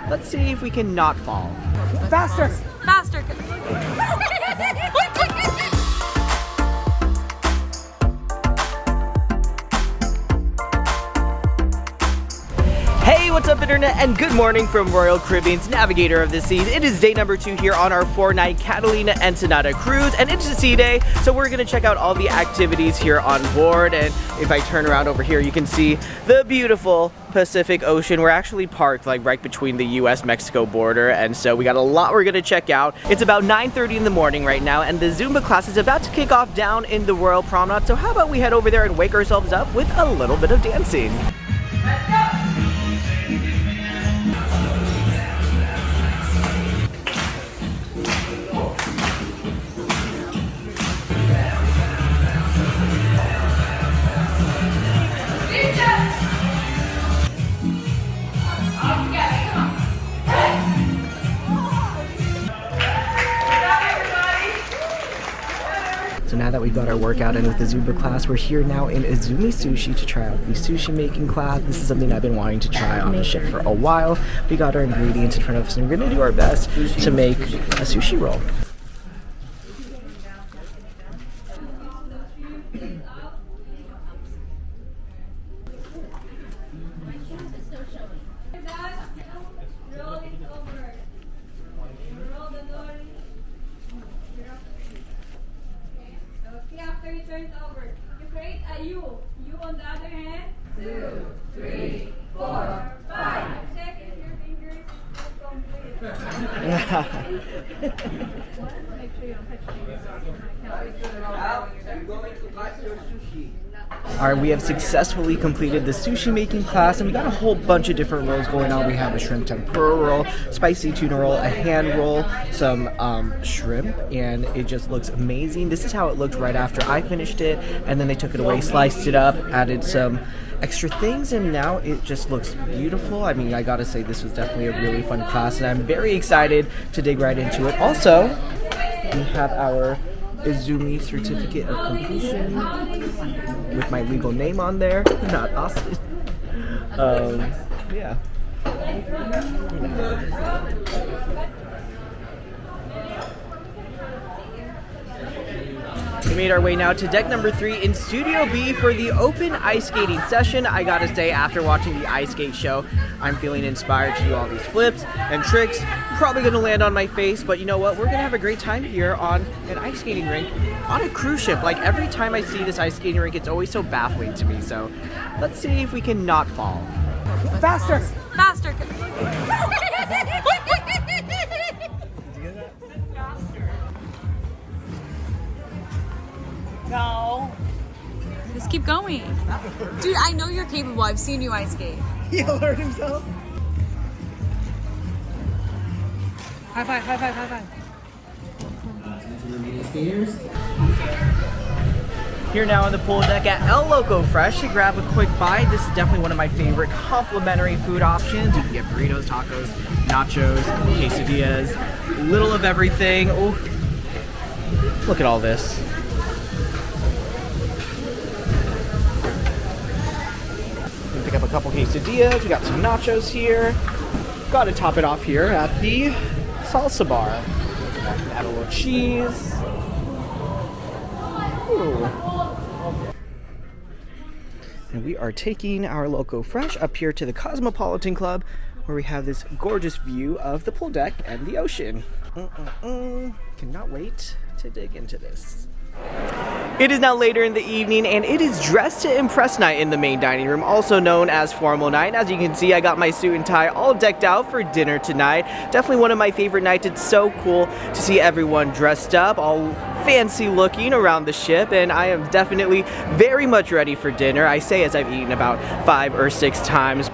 let's see if we can not fall. Faster! Faster! Hey, what's up internet, and good morning from Royal Caribbean's Navigator of the Seas. It is day number 2 here on our 4-night Catalina and Ensenada cruise, and it's a sea day, so we're gonna check out all the activities here on board. And if I turn around over here, you can see the beautiful Pacific Ocean. We're actually parked like right between the US-Mexico border, and so we got a lot we're gonna check out. It's about 9:30 in the morning right now, and the Zumba class is about to kick off down in the Royal Promenade, so how about we head over there and wake ourselves up with a little bit of dancing. Let's go! So now that we've got our workout in with the Zumba class, we're here now in Izumi Sushi to try out the sushi making class. This is something I've been wanting to try on the ship for a while. We got our ingredients in front of us and we're gonna do our best to make a sushi roll. After you turn it over, you create a U. U on the other hand. 2, 3, 4, 5. Check if your fingers are complete. Make sure you don't touch your Alright, we have successfully completed the sushi making class, and we got a whole bunch of different rolls going on. We have a shrimp tempura roll, spicy tuna roll, a hand roll, some shrimp, and it just looks amazing. This is how it looked right after I finished it, and then they took it away, sliced it up, added some extra things, and now it just looks beautiful. I mean, I gotta say, this was definitely a really fun class, and I'm very excited to dig right into it. Also, we have our Izumi certificate of completion with my legal name on there, not Austin. Yeah. We made our way now to deck number 3 in Studio B for the open ice skating session. I gotta say, after watching the ice skate show, I'm feeling inspired to do all these flips and tricks. Probably gonna land on my face, but you know what? We're gonna have a great time here on an ice skating rink on a cruise ship. Like, every time I see this ice skating rink, it's always so baffling to me. So let's see if we can not fall. Faster! Faster! No! Just keep going. Dude, I know you're capable. I've seen you ice skate. He alerted himself. High five, high five, high five. Here now on the pool deck at El Loco Fresh to grab a quick bite. This is definitely one of my favorite complimentary food options. You can get burritos, tacos, nachos, quesadillas, little of everything. Oh, look at all this. Pick up a couple quesadillas. We got some nachos here. Got to top it off here at the salsa bar. Add a little cheese. Ooh. And we are taking our Loco Fresh up here to the Cosmopolitan Club, where we have this gorgeous view of the pool deck and the ocean. Cannot wait to dig into this. It is now later in the evening, and it is dress to impress night in the main dining room, also known as formal night. As you can see, I got my suit and tie all decked out for dinner tonight. Definitely one of my favorite nights. It's so cool to see everyone dressed up, all fancy looking around the ship, and I am definitely very much ready for dinner. I say as I've eaten about 5 or 6 times.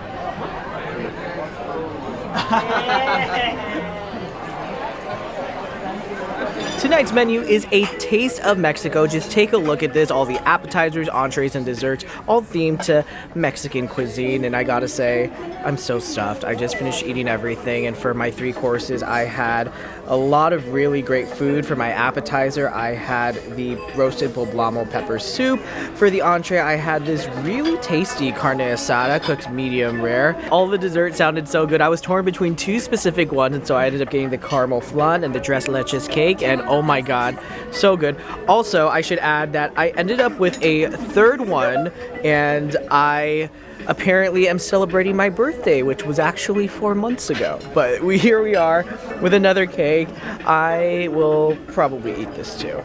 Tonight's menu is a taste of Mexico. Just take a look at this. All the appetizers, entrees, and desserts, all themed to Mexican cuisine. And I gotta say, I'm so stuffed. I just finished eating everything. And for my 3 courses, I had a lot of really great food. For my appetizer, I had the roasted poblano pepper soup. For the entree, I had this really tasty carne asada, cooked medium rare. All the desserts sounded so good. I was torn between 2 specific ones, and so I ended up getting the caramel flan and the tres leches cake, and oh my god, so good. Also, I should add that I ended up with a 3rd one, and I apparently am celebrating my birthday, which was actually 4 months ago. But here we are with another cake. I will probably eat this too.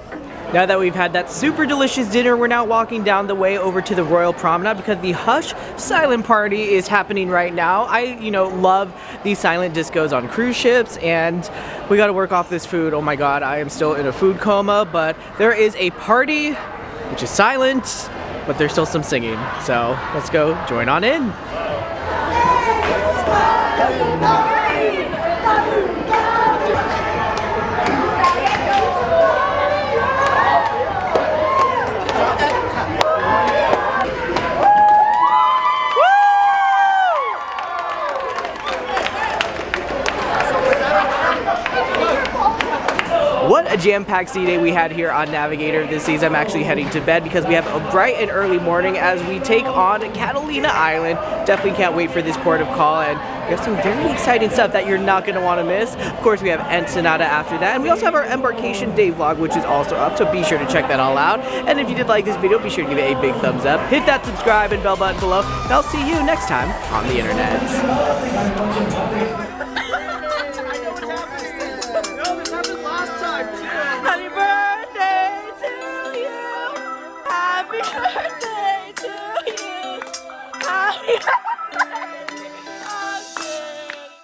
Now that we've had that super delicious dinner, we're now walking down the way over to the Royal Promenade because the Hush Silent Party is happening right now. I, love these silent discos on cruise ships, and we gotta work off this food. Oh my god, I am still in a food coma, but there is a party, which is silent, but there's still some singing. So let's go join on in. What a jam-packed sea day we had here on Navigator this season. I'm actually heading to bed because we have a bright and early morning as we take on Catalina Island. Definitely can't wait for this port of call, and we have some very exciting stuff that you're not going to want to miss. Of course, we have Ensenada after that, and we also have our embarkation day vlog, which is also up, so be sure to check that all out. And if you did like this video, be sure to give it a big thumbs up. Hit that subscribe and bell button below, and I'll see you next time on the internet.